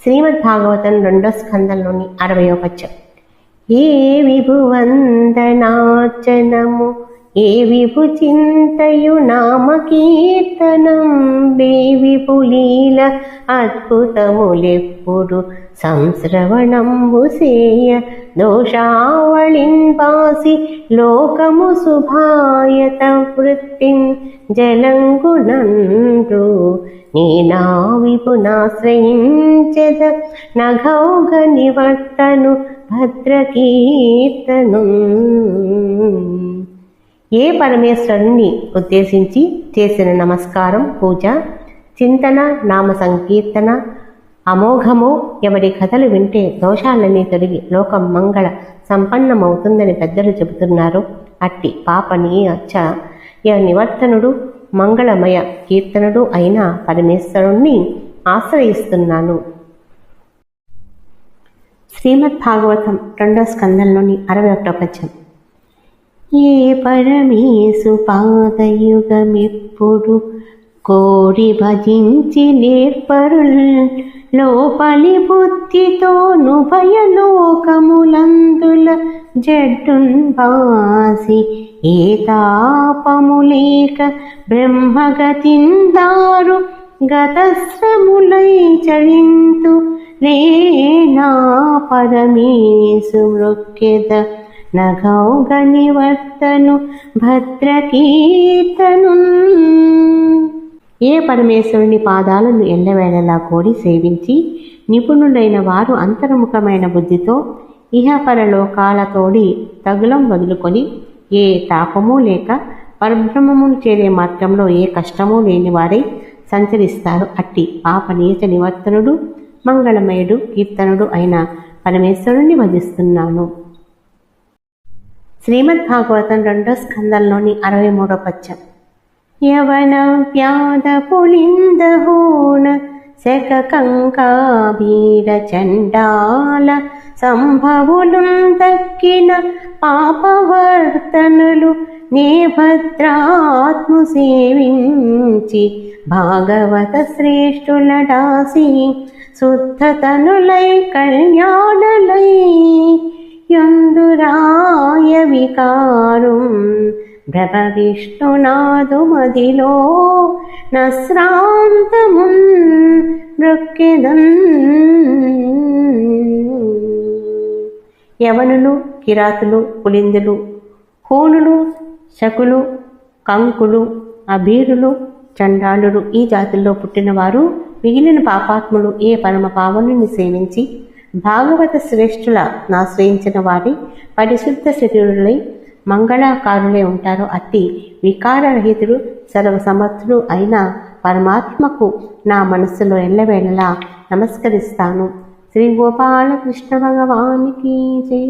శ్రీమద్ భాగవతం 2వ స్కందంలోని 60వ పద్యం. ఏ విభువందనార్చనము ఏ విభు చింతయు నామ కీర్తనం బే విపులీల అద్భుతములెప్పుడు సంశ్రవణంబు సేయ దోషావళిన్ పాసి లోకము శుభాయత వృత్తిం జలంగునండ్రు నేనా విపునాశ్రయించెద నఘౌఘ నివర్తను భద్రకీర్తను. ఏ పరమేశ్వరుని ఉద్దేశించి చేసిన నమస్కారం, పూజ, చింతన, నామ సంకీర్తన అమోఘము. ఎవరి కథలు వింటే దోషాలన్నీ తొలగి లోకం మంగళ సంపన్నమవుతుందని పెద్దలు చెబుతున్నారు. అట్టి పాపనీయ నివర్తనుడు మంగళమయ కీర్తనుడు అయిన పరమేశ్వరుణ్ణి ఆశ్రయిస్తున్నాను. శ్రీమద్ భాగవతం 2వ స్కందంలోని 61వ పద్యం. ఏ పరమేశు పాదయుగమిప్పుడు కోరి భజించి నేర్పరుల్ లోపలి బుద్ధితోను భయలోకములందుల జడ్డున్ బాసి ఏ తాపములేక బ్రహ్మగతిందారు గతశ్రములై చరింతు నేనా పరమేశు మృక్కెద నఘౌఘ నివర్తను భద్రకీర్తను. ఏ పరమేశ్వరుని పాదాలను ఎల్లవేళలా కోడి సేవించి నిపుణులైన వారు అంతర్ముఖమైన బుద్ధితో ఇహపరలోకాలతోడి తగులం వదులుకొని ఏ తాపము లేక పరబ్రహ్మమును చేరే మార్గంలో ఏ కష్టమూ లేని వారై సంచరిస్తారు. అట్టి పాప నీచ నివర్తనుడు మంగళమయుడు కీర్తనుడు అయిన పరమేశ్వరుణ్ణి భజిస్తున్నాను. శ్రీమద్ భాగవతం 2వ స్కందంలోని 63వ పద్యం. యవన వ్యాధ పులింద హోణ శక కంకాభీర చండాల సంభవులు తక్కిన పాపవర్తనులు నే భద్రాత్ము సేవించి భాగవత శ్రేష్ఠులడాసి శుద్ధతనులై కళ్యాణలై యందురాయ వికారం భ్రమ విష్ణునాదు మదిలో నశ్రాంతమున్ మృక్కెదన్. యవనులు, కిరాతులు, పులిందులు, హూణులు, శకులు, కంకులు, అభీరులు, చండాలురు ఈ జాతుల్లో పుట్టినవారు మిగిలిన పాపాత్ములు ఏ పరమ పావనుని సేవించి భాగవత శ్రేష్ఠుల నాశ్రయించిన వారి పరిశుద్ధ శరీరులై మంగళాకారులై ఉంటారు. అట్టి వికారరహితుడు సర్వసమర్థుడు అయిన పరమాత్మకు నా మనస్సులో ఎల్లవేళలా నమస్కరిస్తాను. శ్రీ గోపాలకృష్ణ భగవానికి జై.